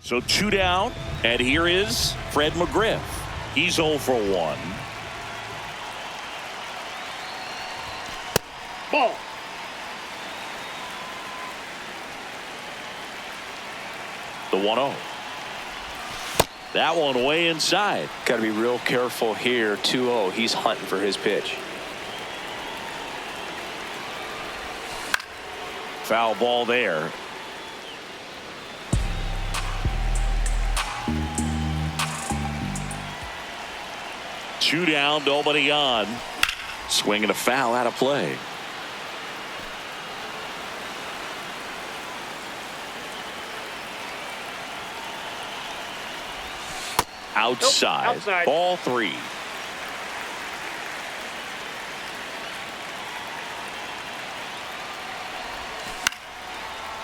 So 2 down, and here is Fred McGriff. He's 0 for 1. Ball. The 1-0. That one way inside. Got to be real careful here. 2-0. He's hunting for his pitch. Foul ball there. Two down, nobody on. Swinging a foul out of play. Outside. Nope, outside. Ball 3.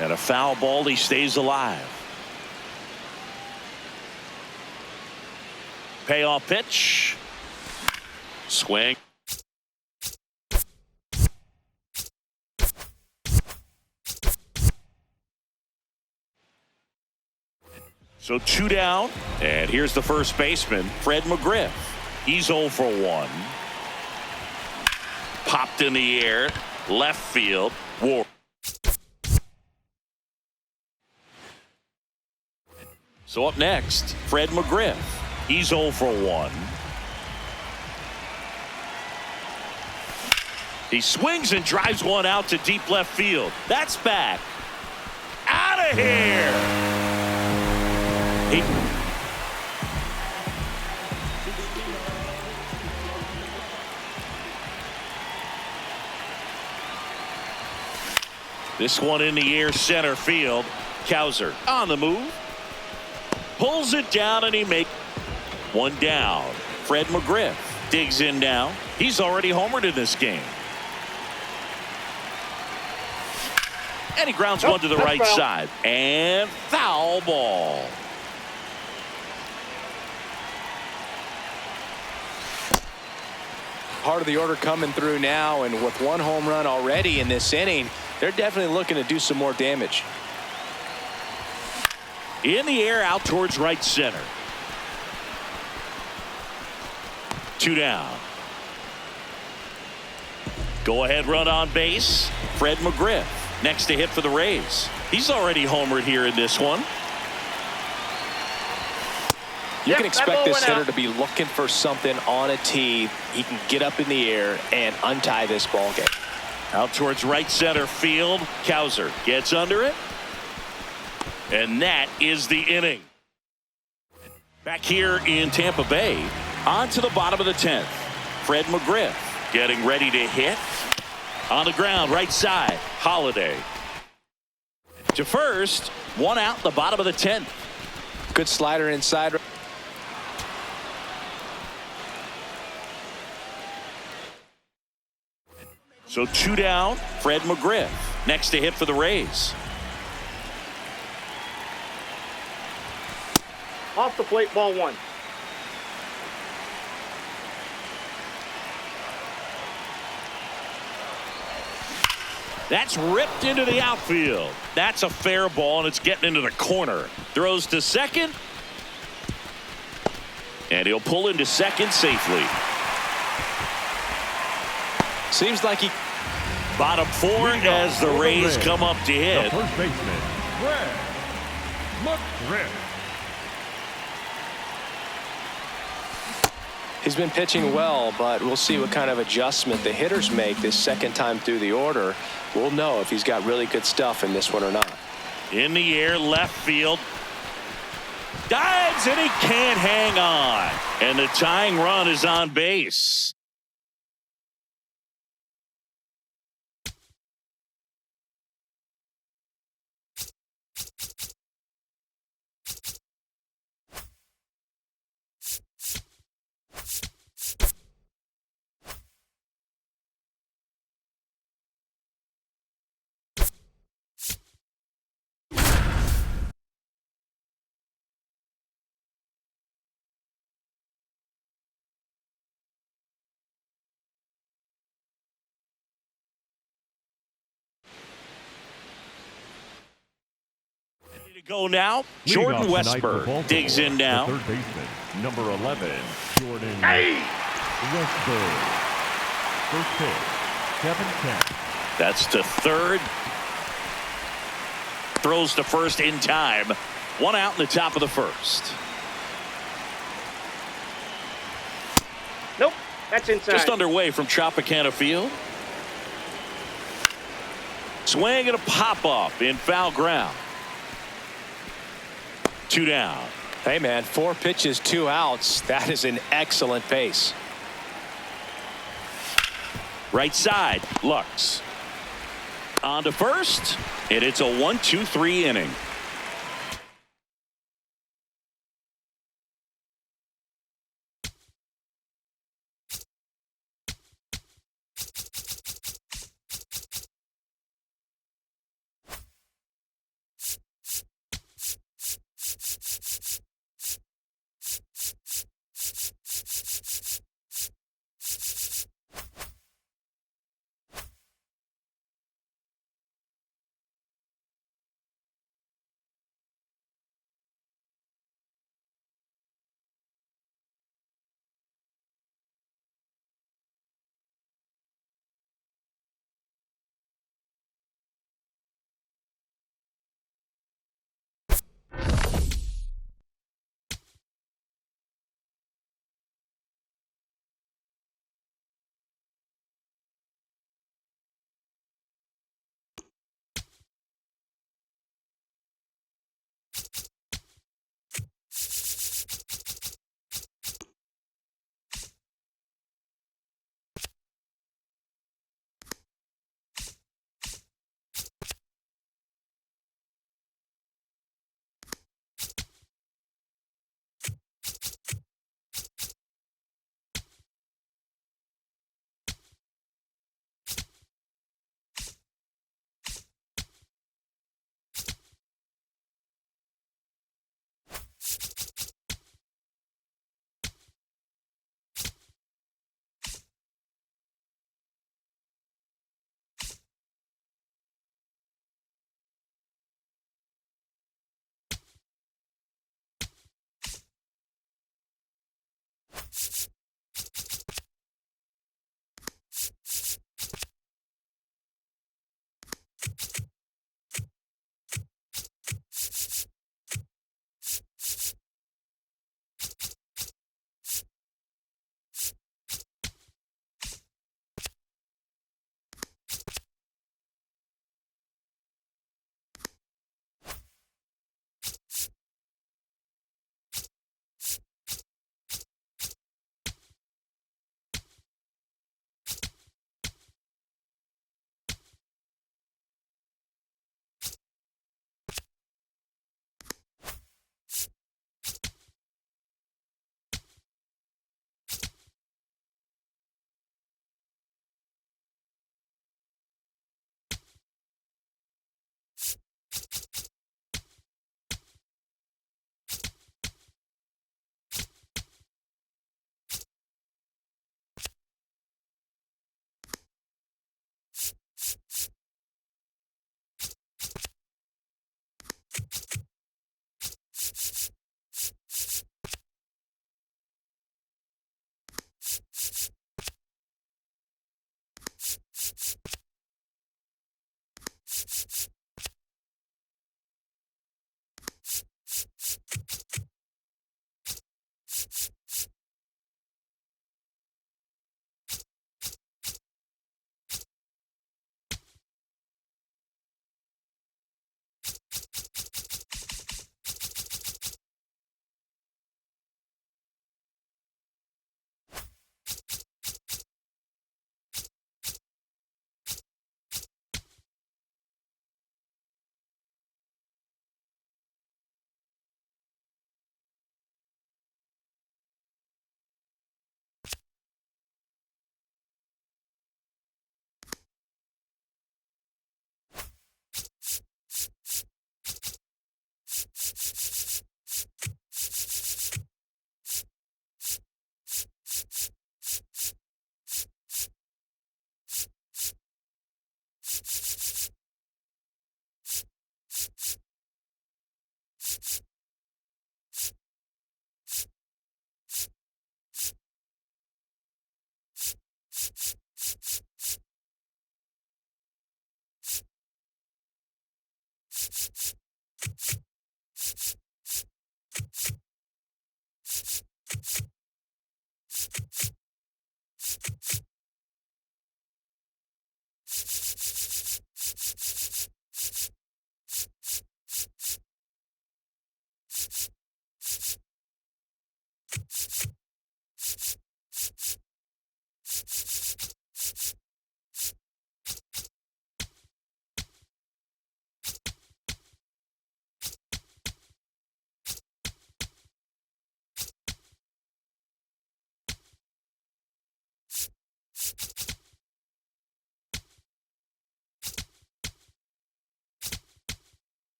And a foul ball. He stays alive. Payoff pitch. Swing. So 2 down, and here's the first baseman, Fred McGriff. He's 0 for 1. Popped in the air, left field, War. So up next, Fred McGriff. He's 0 for 1. He swings and drives one out to deep left field. That's back. Out of here. This one in the air, center field. Cowser on the move. Pulls it down, and he makes one down. Fred McGriff digs in now. He's already homered in this game. And he grounds one to the right foul. side. And foul ball. Part of the order coming through now, and with one home run already in this inning, they're definitely looking to do some more damage. In the air, out towards right center. 2 down. Go ahead run on base. Fred McGriff next to hit for the Rays. He's already homered here in this one. You can expect this hitter to be looking for something on a tee. He can get up in the air and untie this ball game. Out towards right center field. Cowser gets under it. And that is the inning. Back here in Tampa Bay, on to the bottom of the 10th. Fred McGriff getting ready to hit. On the ground, right side, Holiday. To first, one out, the bottom of the 10th. Good slider inside. So 2 down, Fred McGriff next to hit for the Rays. Off the plate, ball 1. That's ripped into the outfield. That's a fair ball, and it's getting into the corner. Throws to second. And he'll pull into second safely. Seems like he... Bottom 4 as the Rays come up to hit. The first baseman, Fred McGriff. He's been pitching well, but we'll see what kind of adjustment the hitters make this second time through the order. We'll know if he's got really good stuff in this one or not. In the air, left field. Dives, and he can't hang on. And the tying run is on base. Go now. Leading Jordan off tonight for Westberg Baltimore, digs in now. the third baseman, number 11, Jordan Westberg. First pitch, 7-10. That's to third. Throws to first in time. One out in the top of the first. Nope, that's inside. Just underway from Tropicana Field. Swing and a pop-off in foul ground. 2 down. Hey, man, 4 pitches, 2 outs. That is an excellent pace. Right side, Lux. On to first, and it's a 1-2-3 inning.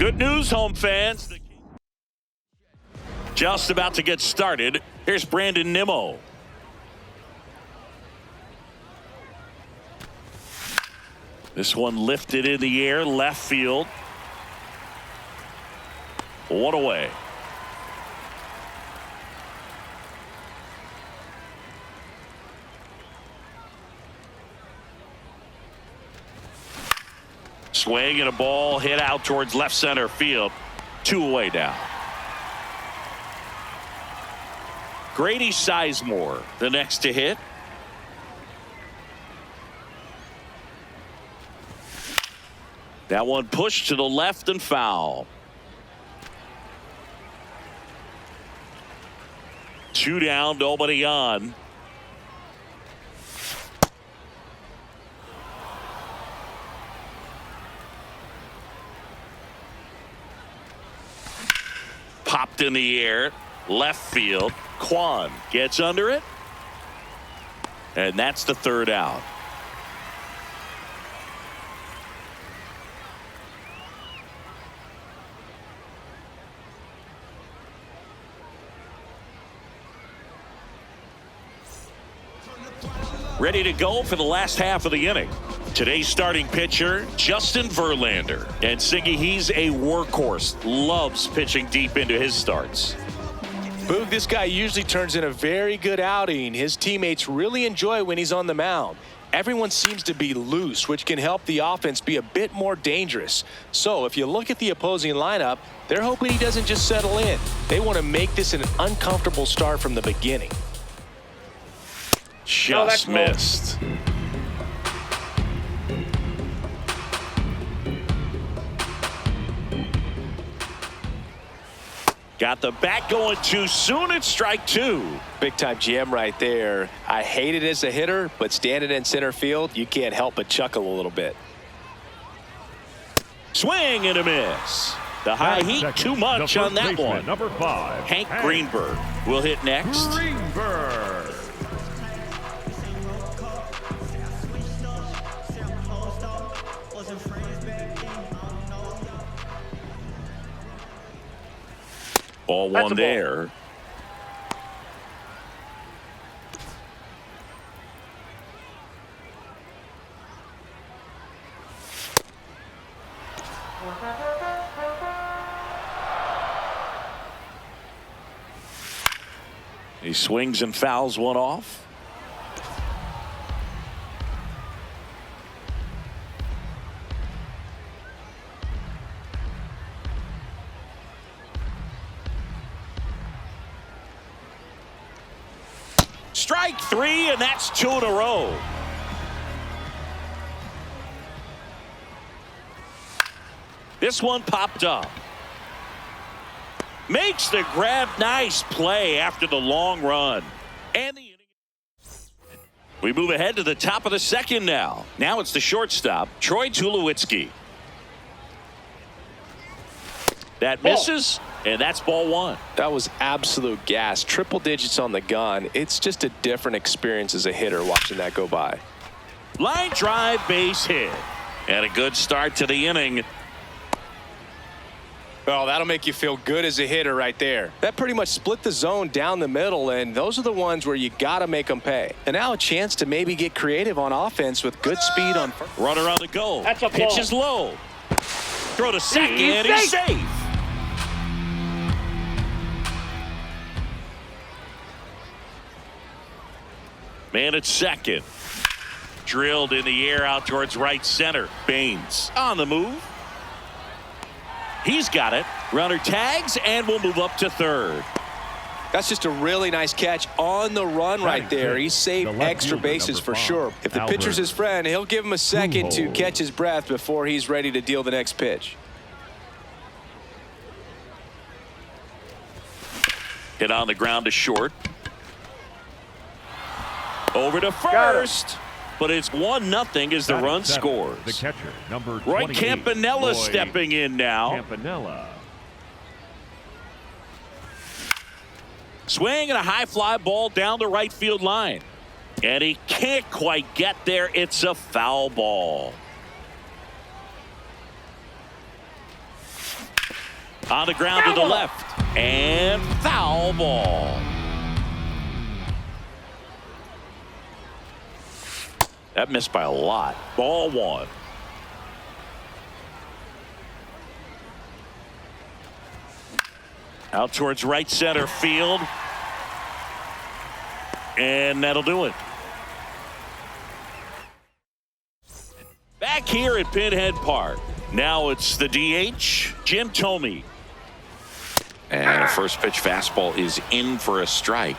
Good news, home fans. Just about to get started. Here's Brandon Nimmo. This one lifted in the air, left field. One away. Swing and a ball hit out towards left center field. 2 away now. Grady Sizemore, the next to hit. That one pushed to the left and foul. 2 down, nobody on. Popped in the air, left field. Kwan gets under it, and that's the 3rd out. Ready to go for the last half of the inning. Today's starting pitcher, Justin Verlander. And Siggy, he's a workhorse. Loves pitching deep into his starts. Boog, this guy usually turns in a very good outing. His teammates really enjoy when he's on the mound. Everyone seems to be loose, which can help the offense be a bit more dangerous. So if you look at the opposing lineup, they're hoping he doesn't just settle in. They want to make this an uncomfortable start from the beginning. Just missed. Got the bat going too soon. It's strike 2. Big time jam right there. I hate it as a hitter, but standing in center field, you can't help but chuckle a little bit. Swing and a miss. The high heat too much on that one. Number 5, Hank Greenberg will hit next. Greenberg. Ball That's one a ball. there. He swings and fouls one off. Strike three, and that's 2 in a row. This one popped up. Makes the grab. Nice play after the long run. And the inning. We move ahead to the top of the second now. Now it's the shortstop, Troy Tulowitzki. That misses, and that's ball one. That was absolute gas. Triple digits on the gun. It's just a different experience as a hitter watching that go by. Line drive, base hit. And a good start to the inning. Oh, that'll make you feel good as a hitter right there. That pretty much split the zone down the middle, and those are the ones where you got to make them pay. And now a chance to maybe get creative on offense with good speed on first. Runner on the go. That's a ball. Pitch is low. Throw to second. He's safe. Man at second. Drilled in the air out towards right center. Baines on the move. He's got it. Runner tags, and we'll move up to third. That's just a really nice catch on the run right there. He saved extra bases for sure. If the pitcher's his friend, he'll give him a second to catch his breath before he's ready to deal the next pitch. Hit on the ground to short. Over to first. But it's 1-0 as the run scores. The catcher, number Roy 28, Campanella Roy stepping in now. Campanella. Swing and a high fly ball down the right field line. And he can't quite get there. It's a foul ball. On the ground to the left. And foul ball. That missed by a lot. Ball one. Out towards right center field. And that'll do it. Back here at Pinhead Park. Now it's the DH, Jim Thome. And a first pitch fastball is in for a strike.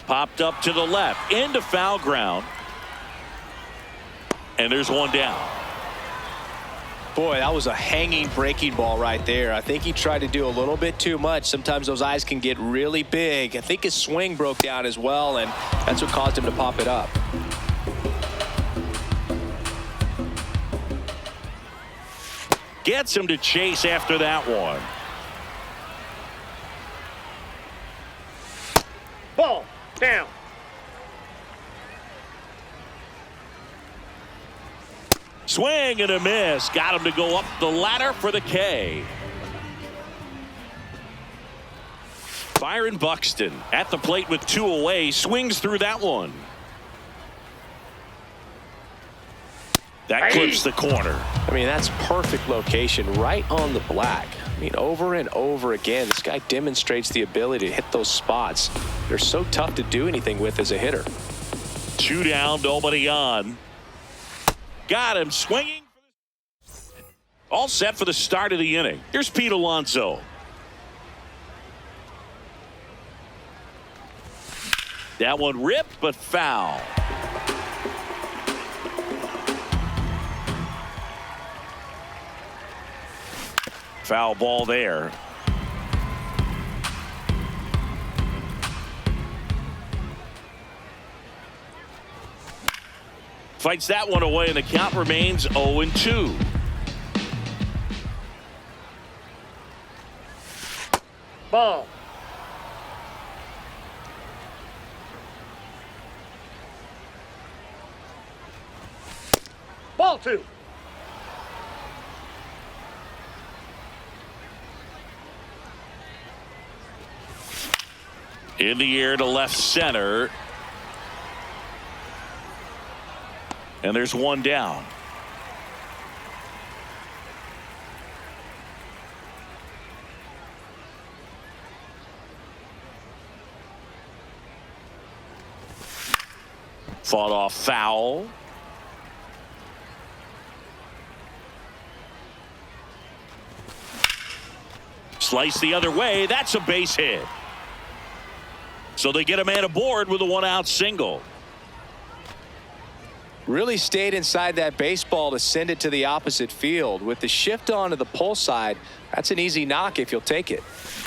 Popped up to the left into foul ground. And there's one down. Boy, that was a hanging breaking ball right there. I think he tried to do a little bit too much. Sometimes those eyes can get really big. I think his swing broke down as well, and that's what caused him to pop it up. Gets him to chase after that one. Ball. Down. Swing and a miss. Got him to go up the ladder for the K. Byron Buxton at the plate with 2 away. Swings through that one. That clips the corner. I mean, that's perfect location right on the black. I mean, over and over again, this guy demonstrates the ability to hit those spots. They're so tough to do anything with as a hitter. 2 down, nobody on. Got him swinging. All set for the start of the inning. Here's Pete Alonso. That one ripped, but foul. Foul ball there. Fights that one away, and the count remains 0-2. Ball. Ball 2. In the air to left center. And there's one down. Fought off foul. Slice the other way. That's a base hit. So they get a man aboard with a 1-out single. Really stayed inside that baseball to send it to the opposite field. With the shift onto the pull side, that's an easy knock if you'll take it.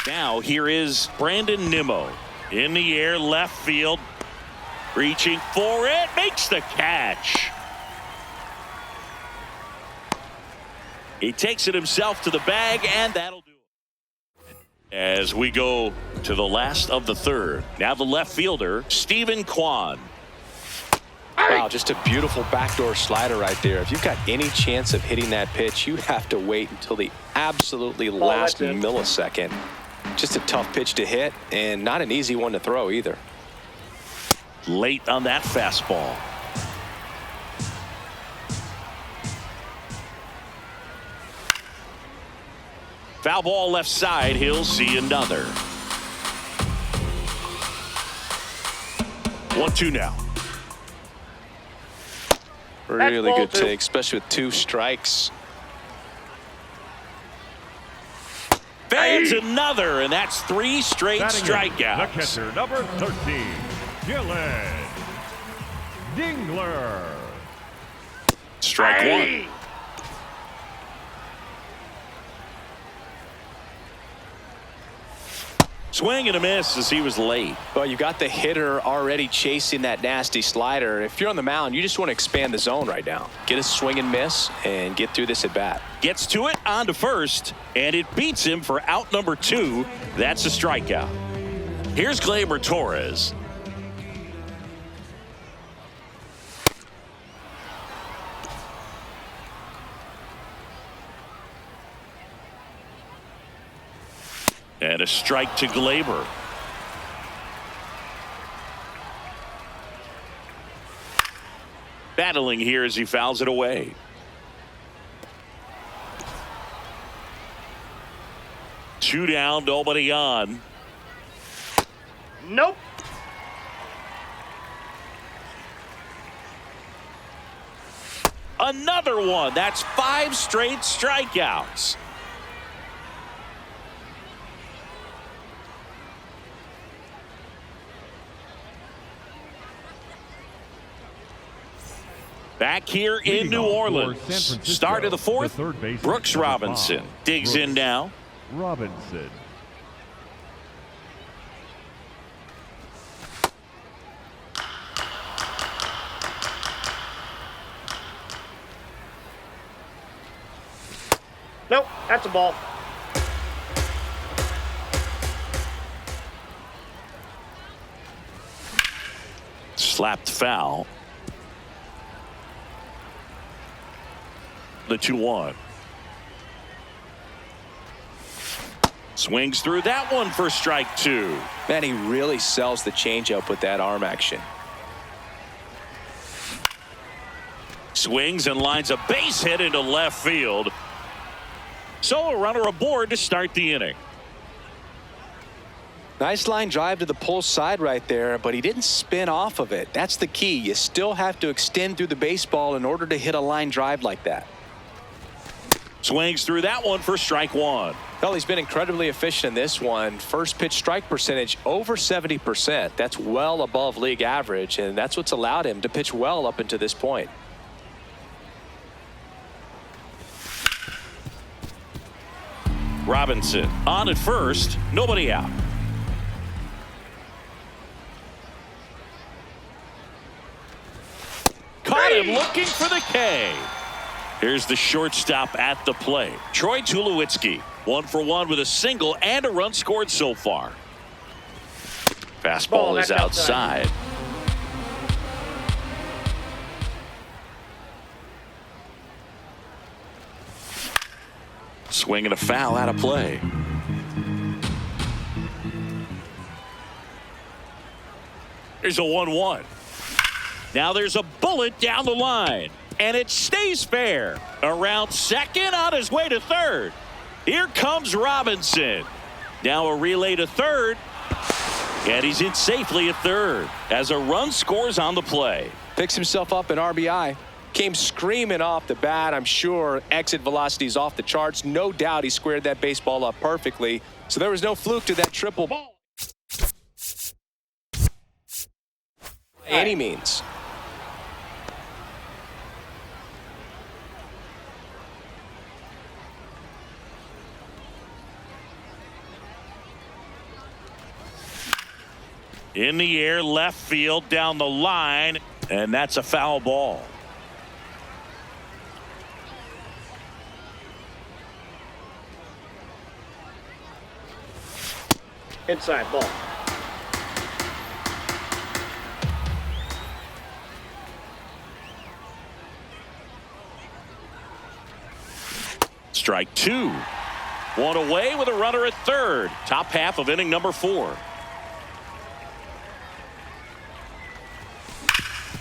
Now here is Brandon Nimmo in the air, left field, reaching for it, makes the catch. He takes it himself to the bag, and that'll do it. As we go to the last of the third, now the left fielder, Stephen Kwan. Wow, just a beautiful backdoor slider right there. If you've got any chance of hitting that pitch, you have to wait until the absolutely last millisecond. Just a tough pitch to hit, and not an easy one to throw either. Late on that fastball. Foul ball left side. He'll see another. 1-2 now. Really good take, especially with 2 strikes. Fans another, and that's 3 straight strikeouts. The catcher, number 13, Gillen Dingler. Strike 1. Swing and a miss as he was late. Well, you got the hitter already chasing that nasty slider. If you're on the mound, you just want to expand the zone right now. Get a swing and miss and get through this at bat. Gets to it on to first, and it beats him for out number 2. That's a strikeout. Here's Gleyber Torres. And a strike to Gleyber. Battling here as he fouls it away. Two down, nobody on. Nope. Another one. That's 5 straight strikeouts. Back here in New Orleans. Start of the fourth. Brooks Robinson digs in now. Robinson. Nope, that's a ball. Slapped foul. The 2-1. Swings through that one for strike 2. Man, he really sells the changeup with that arm action. Swings and lines a base hit into left field. So a runner aboard to start the inning. Nice line drive to the pull side right there, but he didn't spin off of it. That's the key. You still have to extend through the baseball in order to hit a line drive like that. Swings through that one for strike 1. Well, he's been incredibly efficient in this one. First pitch strike percentage over 70%. That's well above league average, and that's what's allowed him to pitch well up until this point. Robinson on at first, nobody out. Caught him looking for the K. Here's the shortstop at the plate. Troy Tulowitzki, 1 for 1 with a single and a run scored so far. Fastball is outside. Swing and a foul out of play. Here's a 1-1. Now there's a bullet down the line, and it stays fair. Around second, on his way to third. Here comes Robinson. Now a relay to third, and he's in safely at third as a run scores on the play. Picks himself up an RBI. Came screaming off the bat. I'm sure exit velocity is off the charts. No doubt he squared that baseball up perfectly. So there was no fluke to that triple ball. By any means. In the air, left field, down the line, and that's a foul ball. Inside ball. Strike two. One away with a runner at third. Top half of inning number 4.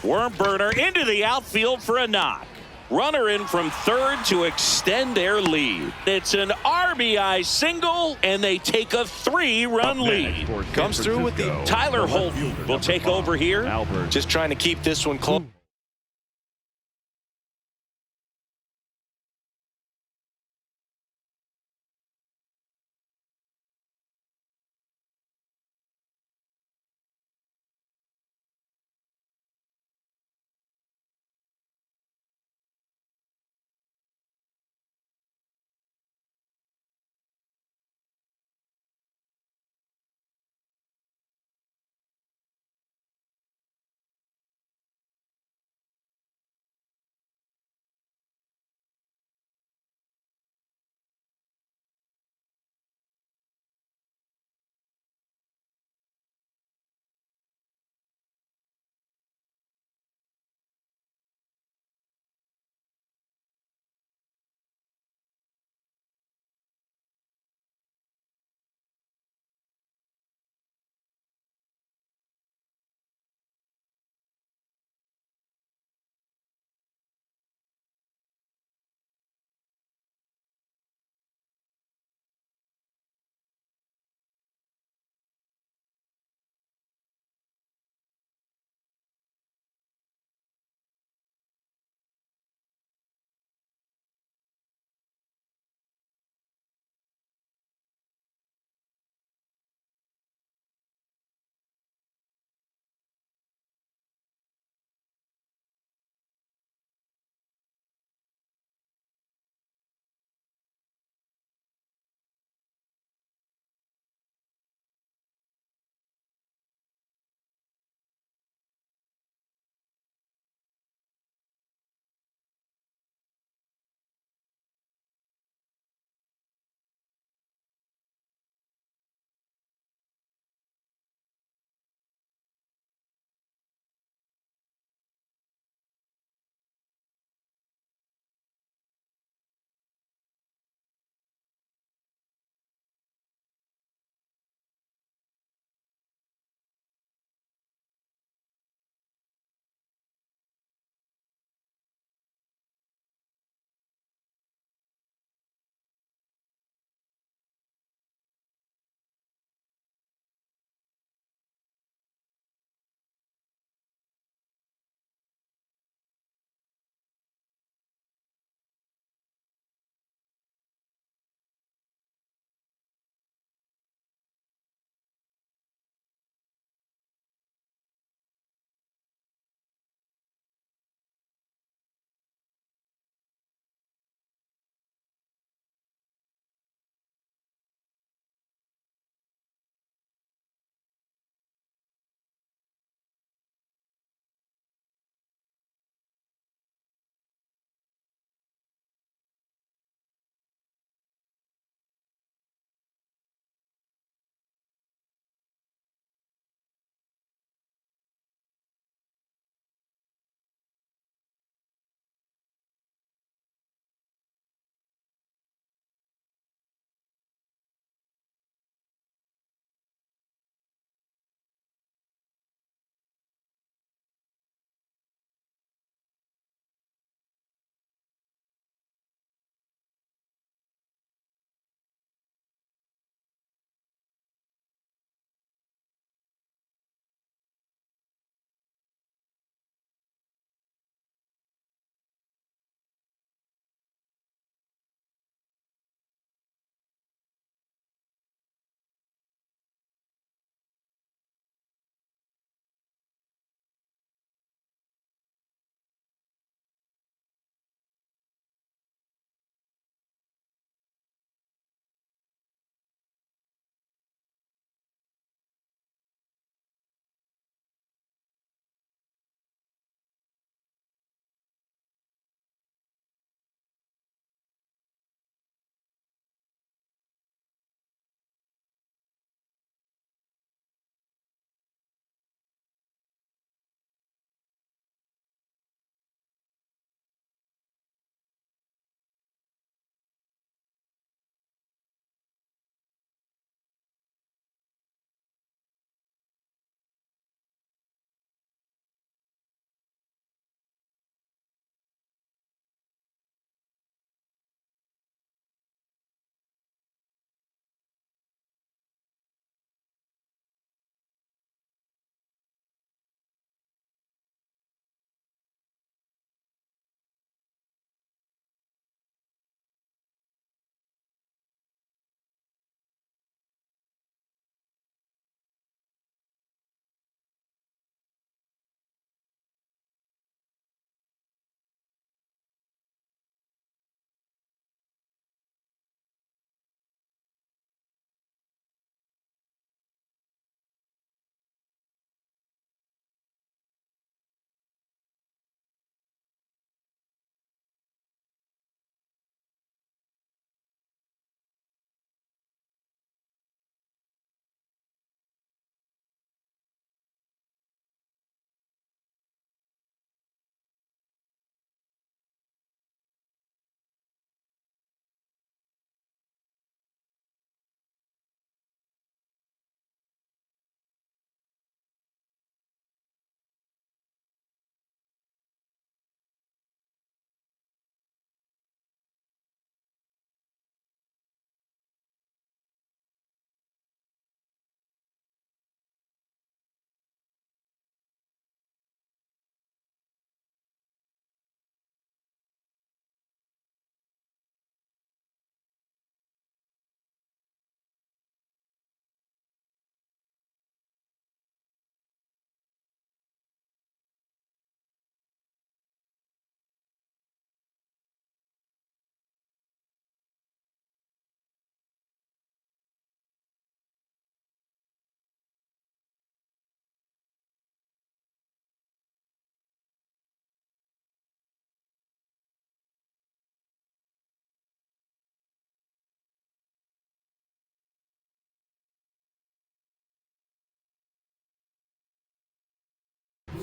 Worm burner into the outfield for a knock. Runner in from third to extend their lead. It's an RBI single, and they take a 3-run lead. Comes through with the Tyler Holton will take over here. just trying to keep this one close.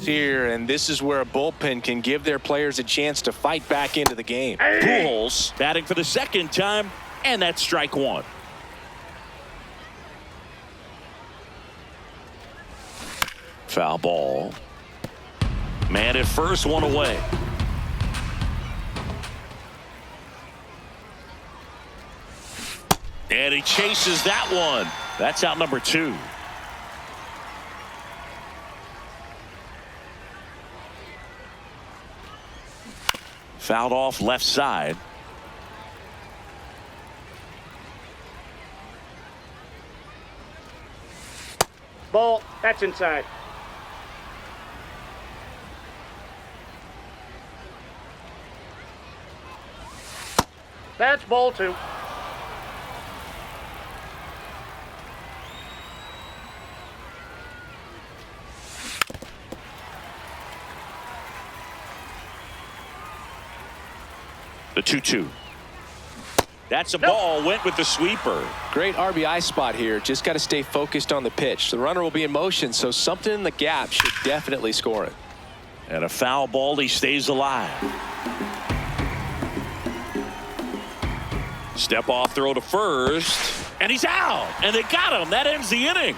here, and this is where a bullpen can give their players a chance to fight back into the game. Pujols batting for the second time, and that's strike one. Foul ball. Man at first, one away. And he chases that one. That's out number two. Fouled off left side. Ball. That's inside. That's ball two. The 2-2. That's a ball. Went with the sweeper. Great RBI spot here. Just got to stay focused on the pitch. The runner will be in motion, so something in the gap should definitely score it. And a foul ball. He stays alive. Step off throw to first. And he's out. And they got him. That ends the inning.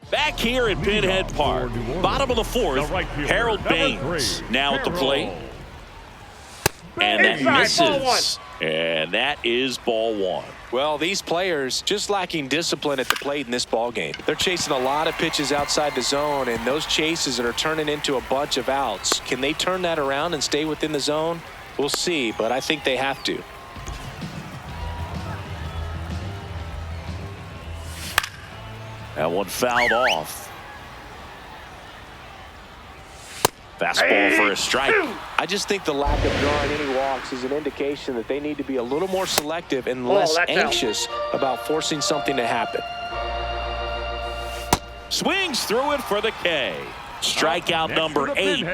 Back here at Pinhead Park. Bottom of the fourth. Harold Baines now at the plate. And that misses. And that is ball one. Well, these players just lacking discipline at the plate in this ball game. They're chasing a lot of pitches outside the zone, and those chases that are turning into a bunch of outs. Can they turn that around and stay within the zone? We'll see, but I think they have to. That one fouled off. Fastball for a strike. I just think the lack of drawing any walks is an indication that they need to be a little more selective and less anxious about forcing something to happen. Swings through it for the K. Strikeout number 8.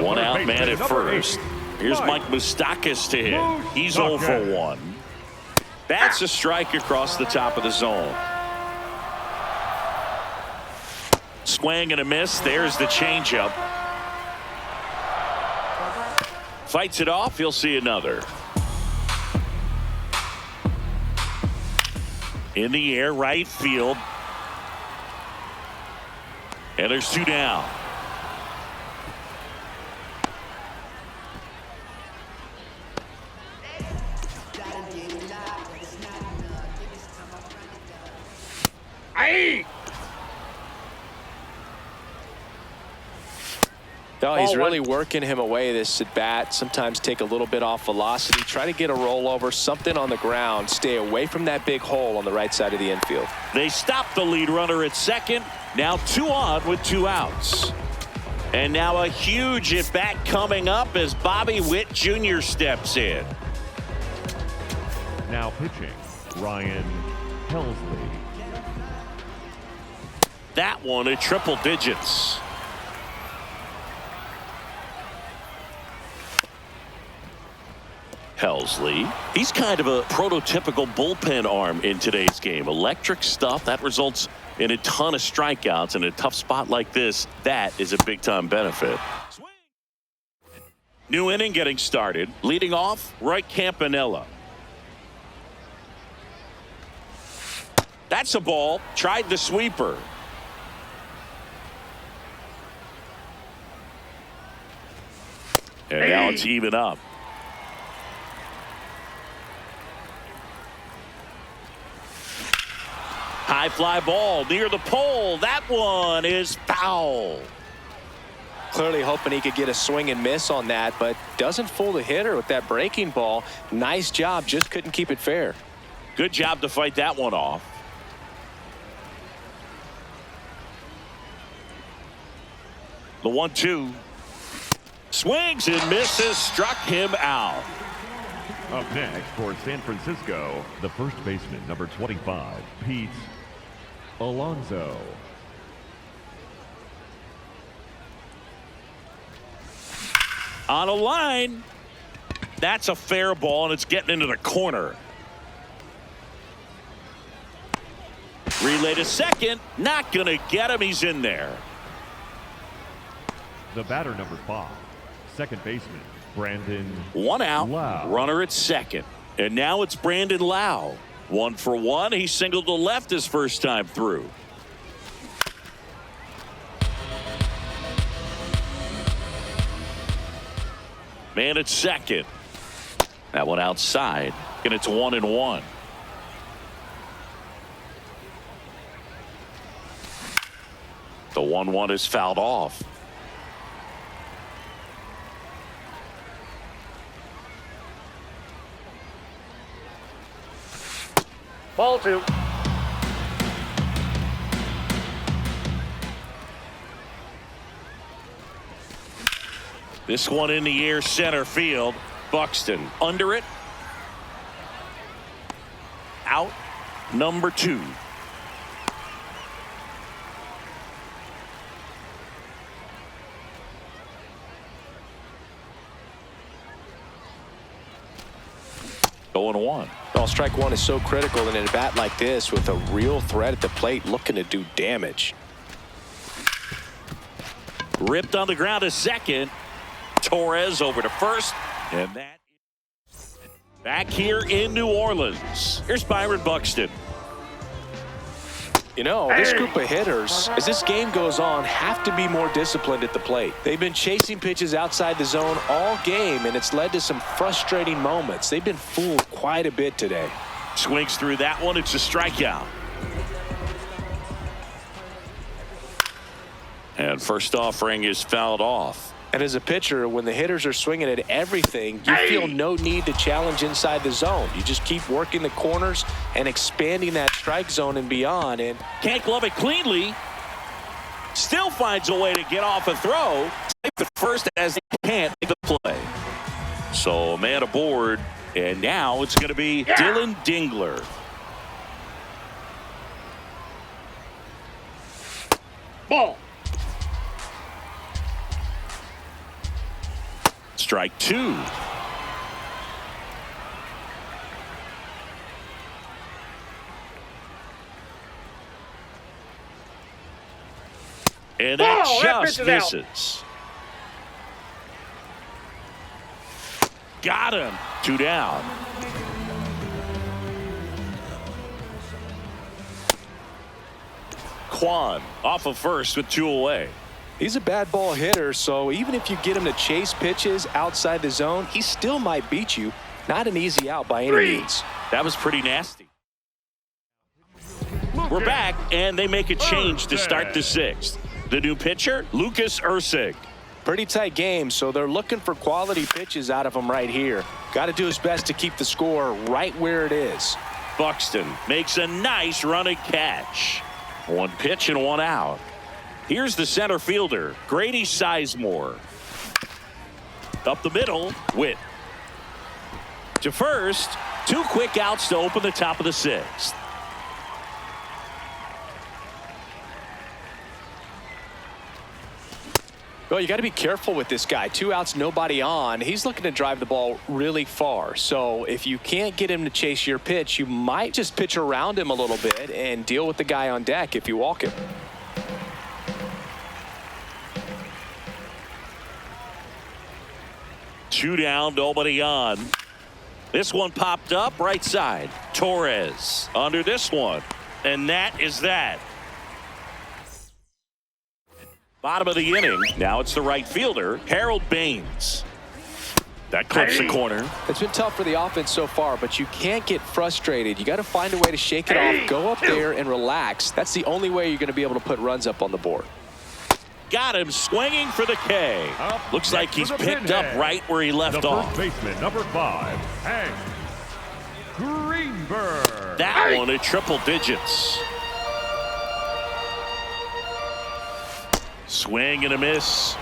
One out man at first. Here's Mike Moustakas to hit. He's 0 for 1. That's a strike across the top of the zone. Swing and a miss. There's the changeup. Fights it off. He'll see another. In the air, right field. And there's 2 down. Aye. No, he's really working him away this at bat. Sometimes take a little bit off velocity. Try to get a rollover, something on the ground. Stay away from that big hole on the right side of the infield. They stop the lead runner at second. Now 2 on with 2 outs. And now a huge at bat coming up as Bobby Witt Jr. steps in. Now pitching, Ryan Helsley. That one at triple digits. Helsley. He's kind of a prototypical bullpen arm in today's game. Electric stuff that results in a ton of strikeouts in a tough spot like this. That is a big time benefit. New inning getting started. Leading off, Roy Campanella. That's a ball. Tried the sweeper. And now it's even up. High fly ball near the pole. That one is foul. Clearly hoping he could get a swing and miss on that, but doesn't fool the hitter with that breaking ball. Nice job, just couldn't keep it fair. Good job to fight that one off. The 1-2. Swings and misses, struck him out. Up next for San Francisco, the first baseman, number 25, Pete Alonso. On a line. That's a fair ball, and it's getting into the corner. Relay to second. Not going to get him. He's in there. The batter, number 5, second baseman, Brandon. One out, Lau. runner at second. And now it's Brandon Lau. 1 for 1. He singled to left his first time through. Man at second. That one outside, and it's 1-1. The 1-1 is fouled off. Ball 2. This one in the air, center field. Buxton under it. Out, number 2. Going 1. Well, strike one is so critical in a bat like this with a real threat at the plate looking to do damage. Ripped on the ground to second. Torres over to first. And that back here in New Orleans. Here's Byron Buxton. You know, this group of hitters, as this game goes on, have to be more disciplined at the plate. They've been chasing pitches outside the zone all game, and it's led to some frustrating moments. They've been fooled quite a bit today. Swings through that one. It's a strikeout. And first offering is fouled off. And as a pitcher, when the hitters are swinging at everything, you feel no need to challenge inside the zone. You just keep working the corners and expanding that strike zone and beyond. And can't glove it cleanly. Still finds a way to get off a throw. But first, as he can't make the play. So a man aboard, and now it's going to be Dylan Dingler. Ball. Strike 2. And that just misses. Got him. 2 down. Quan off of first with 2 away. He's a bad ball hitter, so even if you get him to chase pitches outside the zone, he still might beat you. Not an easy out by any means. That was pretty nasty. We're back, and they make a change to start the 6th. The new pitcher, Lucas Ursig. Pretty tight game, so they're looking for quality pitches out of him right here. Got to do his best to keep the score right where it is. Buxton makes a nice running catch. 1 pitch and 1 out. Here's the center fielder, Grady Sizemore. Up the middle, Witt. To first, 2 quick outs to open the top of the 6th. Well, you got to be careful with this guy. 2 outs, nobody on. He's looking to drive the ball really far. So if you can't get him to chase your pitch, you might just pitch around him a little bit and deal with the guy on deck if you walk him. Two down, nobody on. This one popped up right side. Torres under this one. And that is that. Bottom of the inning. Now it's the right fielder, Harold Baines. That clips the corner. It's been tough for the offense so far, but you can't get frustrated. You got to find a way to shake it off, go up there and relax. That's the only way you're going to be able to put runs up on the board. Got him swinging for the K. Looks like he's picked up right where he left off. First baseman, number 5, Hank Greenberg. That one at triple digits. Swing and a miss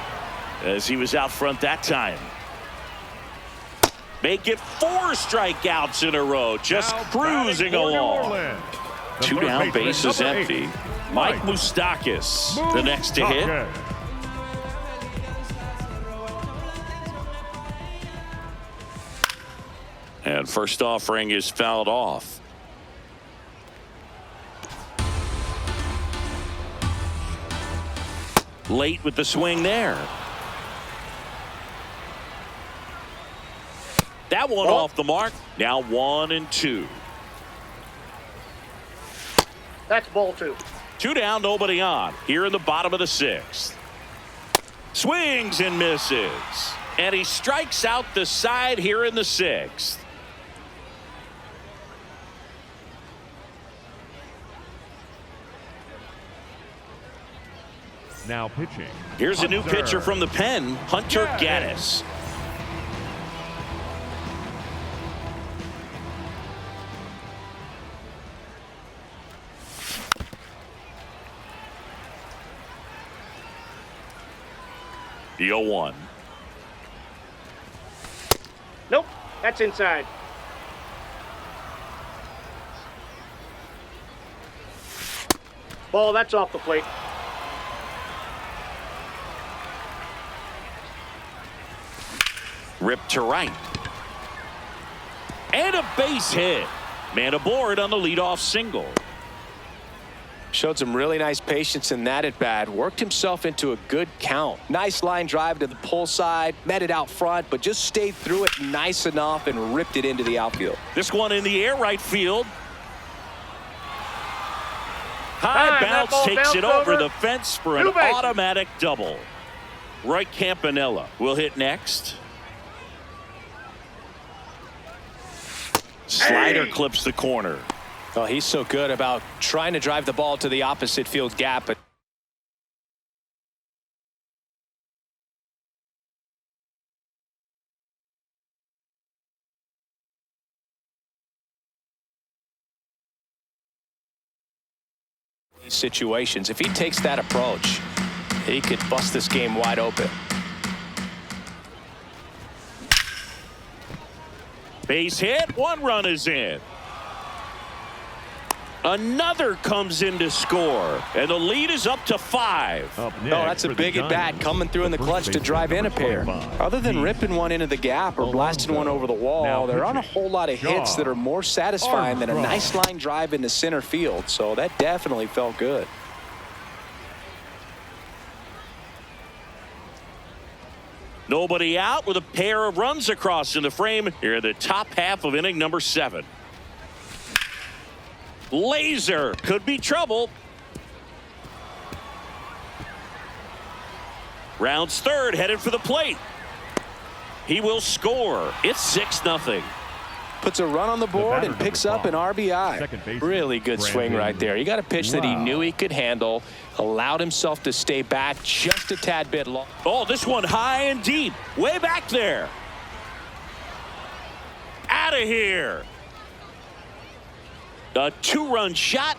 as he was out front that time. Make it 4 strikeouts in a row, just cruising along. 2 down, base is empty. Mike Moustakas, the next to hit. And first offering is fouled off. Late with the swing there. That one off the mark. Now 1-2. That's ball 2. 2 down, nobody on. Here in the bottom of the 6th. Swings and misses. And he strikes out the side here in the 6th. Now pitching. Here's a new pitcher from the pen, Hunter Yeah. Gaddis. The 0-1. Nope, that's inside. Ball, that's off the plate. Ripped to right. And a base hit. Man aboard on the leadoff single. Showed some really nice patience in that at bat. Worked himself into a good count. Nice line drive to the pull side. Met it out front, but just stayed through it nice enough and ripped it into the outfield. This one in the air, right field. High bounce takes it over the fence for an automatic double. Roy Campanella will hit next. Slider clips the corner. Oh, he's so good about trying to drive the ball to the opposite field gap. But these situations, if he takes that approach, he could bust this game wide open. Base hit, 1 run is in. Another comes in to score, and the lead is up to 5. Up Oh, next that's a for the big at bat Giants, coming through in the first clutch to baseman, drive in a number pair. 25, Other than Pete ripping one into the gap or blasting one over the wall, Now there aren't a pitching, whole lot of hits Shaw. that are more satisfying than a Armstrong. nice line drive into center field. So that definitely felt good. Nobody out with a pair of runs across in the frame here in the top half of inning number 7. Laser could be trouble. Rounds third, headed for the plate. He will score. It's 6-0. Puts a run on the board batter, and picks number up an 5, RBI. second baseman, Really good swing Brandon. right there. You got a pitch that he Wow. knew he could handle, allowed himself to stay back just a tad bit long. Oh, this one high and deep. Way back there. Out of here. A 2-run shot,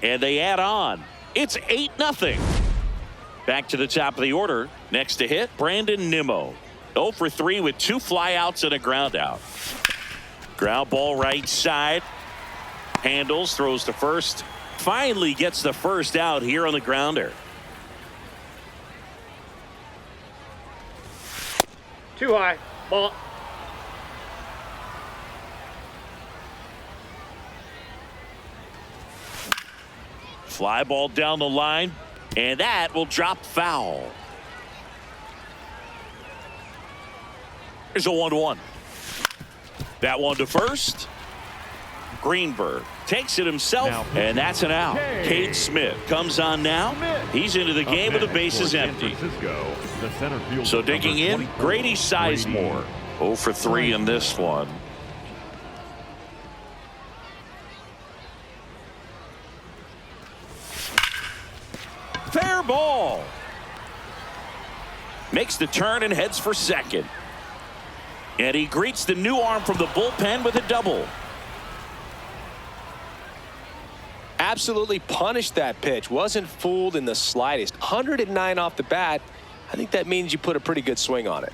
and they add on. It's 8-0. Back to the top of the order. Next to hit, Brandon Nimmo. 0 for 3 with 2 flyouts and a ground out. Ground ball right side. Handles, throws to first. Finally gets the first out here on the grounder. Too high. Ball. Fly ball down the line, and that will drop foul. Here's a 1-1. That one to first. Greenberg takes it himself, Now, and that's an out. Cade Smith comes on now. He's into the Up game with the next bases for San empty. Francisco, the center fielder, So digging number in, 24, Grady Sizemore. 0 for 3 in this one. Fair ball. Makes the turn and heads for second. And he greets the new arm from the bullpen with a double. Absolutely punished that pitch. Wasn't fooled in the slightest. 109 off the bat. I think that means you put a pretty good swing on it.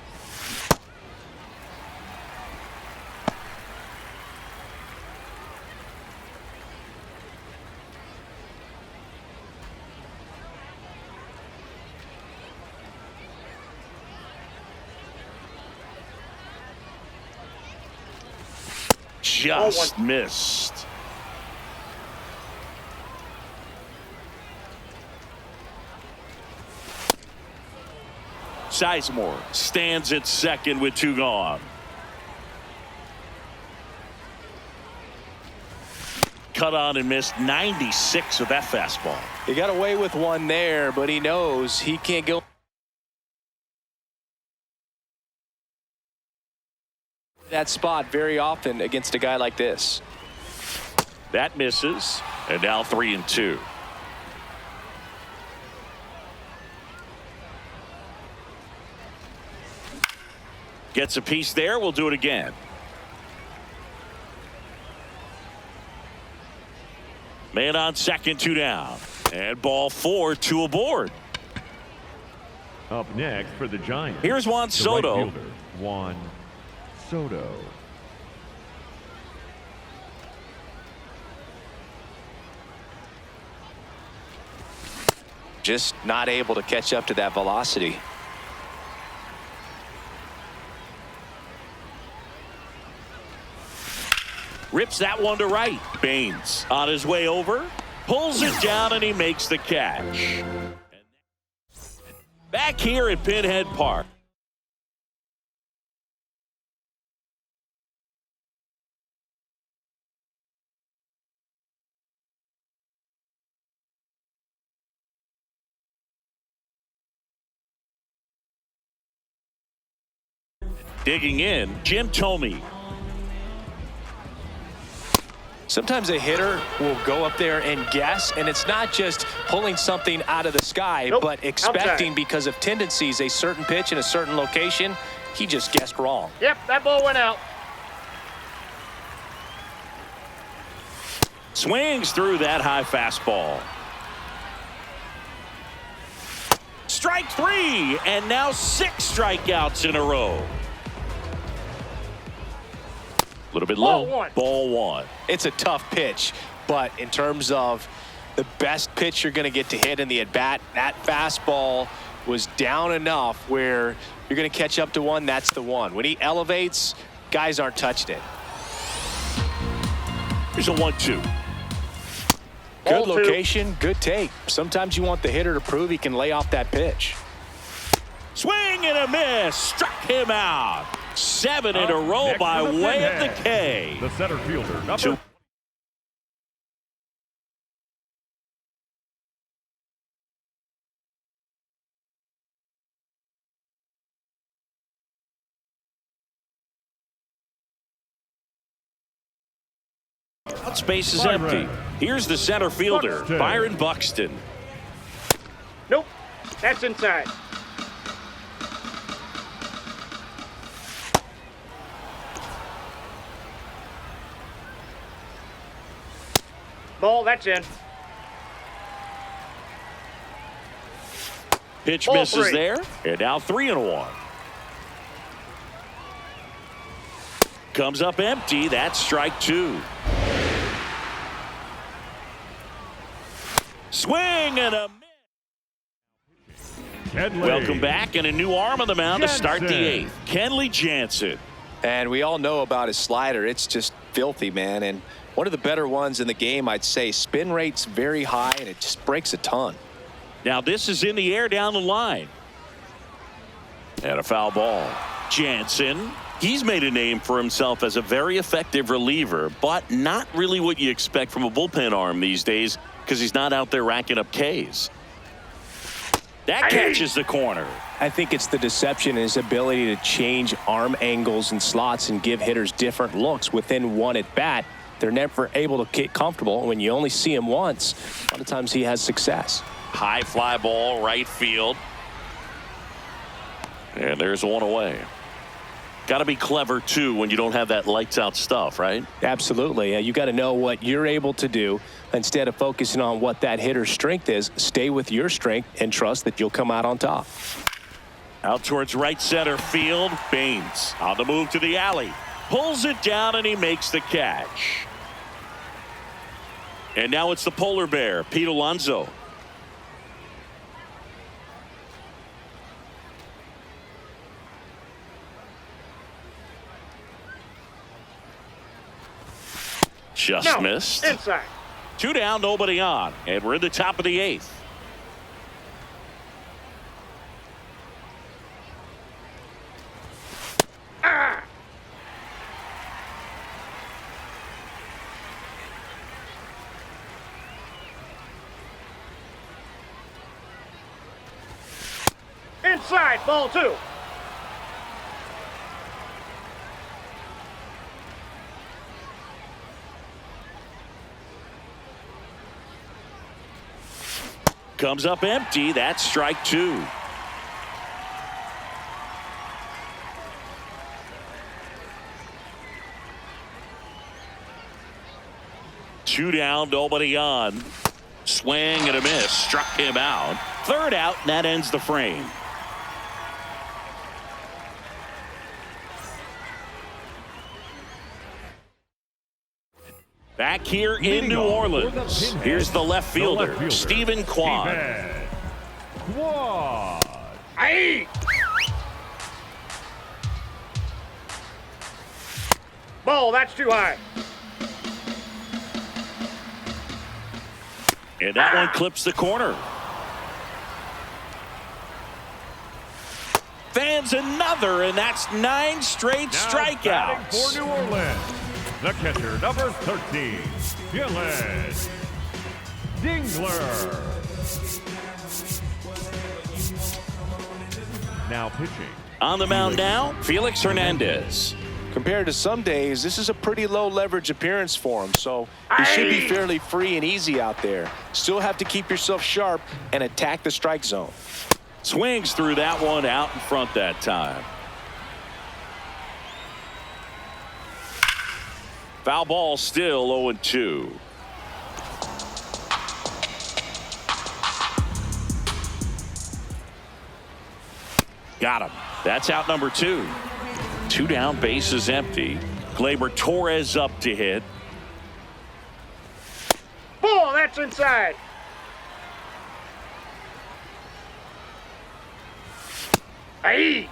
Just missed. Sizemore stands at second with 2 gone. cut on and missed 96 with that fastball. He got away with one there, but he knows he can't go that spot very often against a guy like this. That misses, and now 3-2. Gets a piece there. We'll do it again. Man on second, 2 down. And ball 4, 2 aboard. Up next for the Giants. Here's Juan the Soto. Right fielder, Juan Soto. Just not able to catch up to that velocity. Rips that one to right. Baines on his way over. Pulls it down and he makes the catch. Back here at Pinhead Park. Digging in, Jim Thome. Sometimes a hitter will go up there and guess, and it's not just pulling something out of the sky, Nope. but expecting Outside. because of tendencies a certain pitch in a certain location. He just guessed wrong. Yep, that ball went out. Swings through that high fastball. Strike 3, and now 6 strikeouts in a row. A little bit low. Ball 1. Ball 1. It's a tough pitch, but in terms of the best pitch you're going to get to hit in the at-bat, that fastball was down enough where you're going to catch up to one. That's the one. When he elevates, guys aren't touching it. Here's a 1-2. Good Ball 2. location, good take. Sometimes you want the hitter to prove he can lay off that pitch. Swing and a miss. Struck him out. 7 in a row Next by for the way of the Pinhead, K. The center fielder, number 2. Space is Byron. empty. Here's the center fielder, Buxton. Byron Buxton. Nope, that's inside. Ball, that's in. Pitch Ball misses 3. there, and now 3-1. Comes up empty. That's strike 2. Swing and a miss. Kenley. Welcome back, and a new arm on the mound to start the Jansen. 8th. Kenley Jansen. And we all know about his slider. It's just filthy, man. And one of the better ones in the game, I'd say. Spin rate's very high, and it just breaks a ton. Now this is in the air down the line. And a foul ball. Jansen, he's made a name for himself as a very effective reliever, but not really what you expect from a bullpen arm these days because he's not out there racking up Ks. That catches the corner. I think it's the deception and his ability to change arm angles and slots and give hitters different looks within one at bat. They're never able to get comfortable. When you only see him once, a lot of times he has success. High fly ball, right field. And there's one away. Got to be clever, too, when you don't have that lights-out stuff, right? Absolutely. You got to know what you're able to do. Instead of focusing on what that hitter's strength is, stay with your strength and trust that you'll come out on top. Out towards right center field. Baines on the move to the alley. Pulls it down, and he makes the catch. And now it's the polar bear, Pete Alonso. Just missed. Inside. 2 down, nobody on. And we're in the top of the 8th. Outside, ball 2. Comes up empty. That's strike 2. Two down, nobody on. Swing and a miss. Struck him out. Third out, and that ends the frame. Back here in New Orleans, here's the left fielder, Stephen Quad. Aye. Ball, that's too high. And that one clips the corner. Fans another, and that's 9 straight strikeouts. For New Orleans, the catcher, number 13, Gillis Dingler. Now pitching. On the mound now, Felix Hernandez. Compared to some days, this is a pretty low leverage appearance for him, so he should be fairly free and easy out there. Still have to keep yourself sharp and attack the strike zone. Swings through that one out in front that time. Foul ball, still 0-2. Got him. That's out number 2. 2 down, base is empty. Gleyber Torres up to hit. Ball, that's inside. Aye.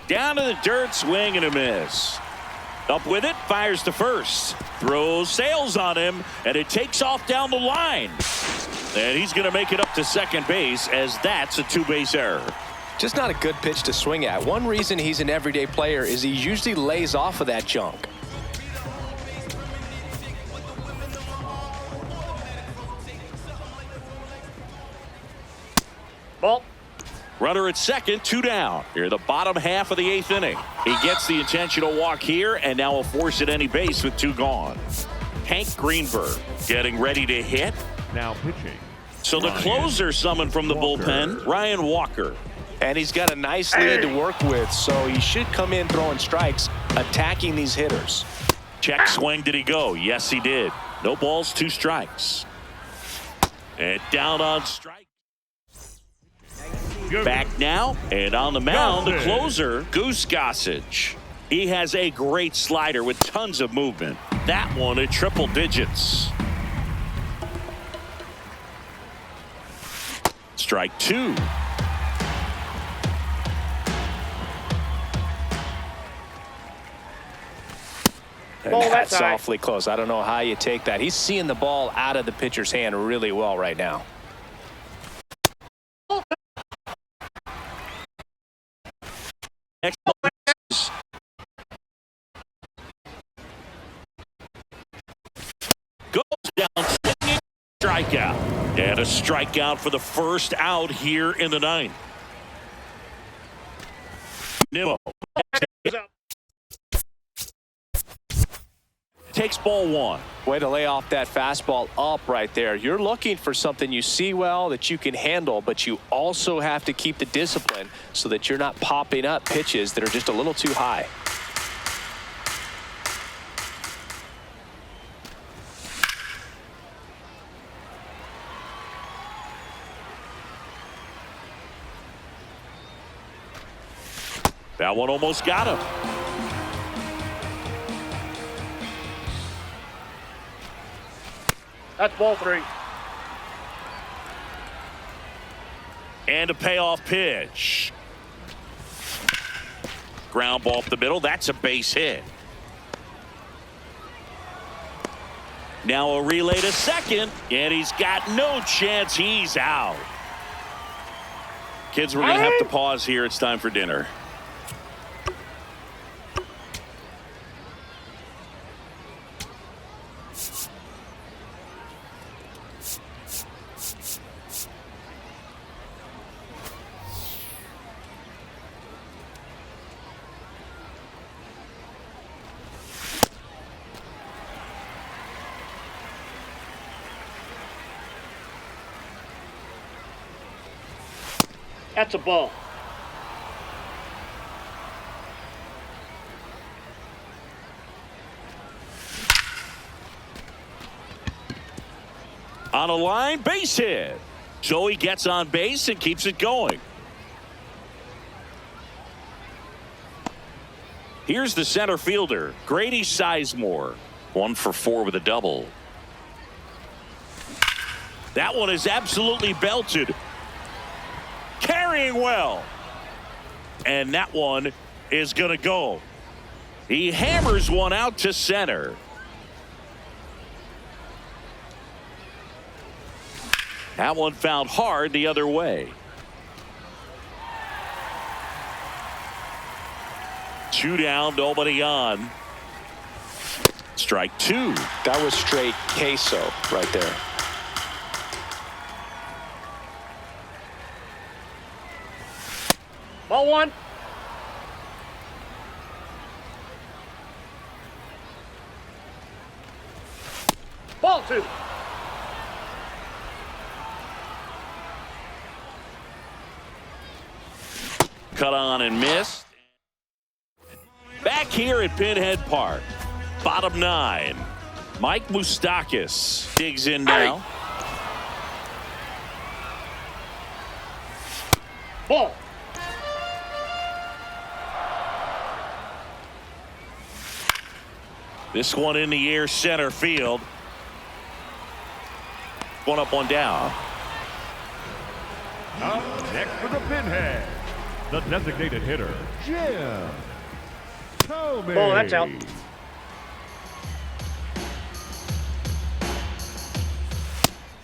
Down to the dirt, swing and a miss. Up with it, fires to first. Throws, sails on him, and it takes off down the line. And he's going to make it up to second base, as that's a 2-base error. Just not a good pitch to swing at. One reason he's an everyday player is he usually lays off of that junk. Ball. Runner at second, 2 down. Here, the bottom half of the 8th inning. He gets the intentional walk here, and now will force at any base with 2 gone. Hank Greenberg getting ready to hit. Now pitching. So the closer summoned from the bullpen, Ryan Walker. And he's got a nice lead to work with, so he should come in throwing strikes, attacking these hitters. Check swing, did he go? Yes, he did. No balls, 2 strikes. And down on strike. Back now, and on the mound, the closer, Goose Gossage. He has a great slider with tons of movement. That one at triple digits. Strike 2. And Ball, that's that's high. awfully close. I don't know how you take that. He's seeing the ball out of the pitcher's hand really well right now. Next goes down, swinging, strikeout. And a strikeout for the first out here in the 9th. Nimmo takes ball 1. Way to lay off that fastball up right there. You're looking for something you see well that you can handle, but you also have to keep the discipline so that you're not popping up pitches that are just a little too high. That one almost got him. That's ball 3. And a payoff pitch. Ground ball up the middle. That's a base hit. Now a relay to second, and he's got no chance. He's out. Kids, we're going to have to pause here. It's time for dinner. That's a ball. On a line, base hit. So he gets on base and keeps it going. Here's the center fielder, Grady Sizemore. 1 for 4 with a double. That one is absolutely belted. Carrying well. And that one is going to go. He hammers one out to center. That one found hard the other way. 2 down, nobody on. Strike 2. That was straight queso right there. Ball 1. Ball 2. Cut on and missed. Back here at Pinhead Park. Bottom 9. Mike Moustakas digs in now. Ball. This one in the air, center field. 1 up, 1 down. Up next for the Pinhead, the designated hitter, Jim Tomey. Ball, that's out.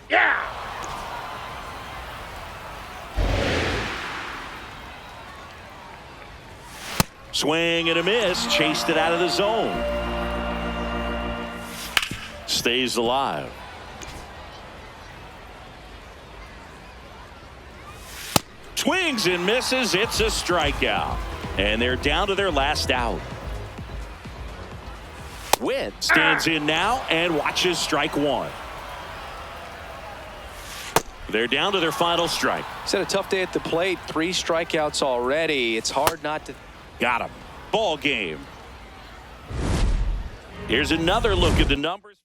Yeah! Swing and a miss. Chased it out of the zone. Stays alive. Swings and misses. It's a strikeout. And they're down to their last out. Witt stands in now and watches strike 1. They're down to their final strike. He's had a tough day at the plate. 3 strikeouts already. It's hard not to. Got him. Ball game. Here's another look at the numbers.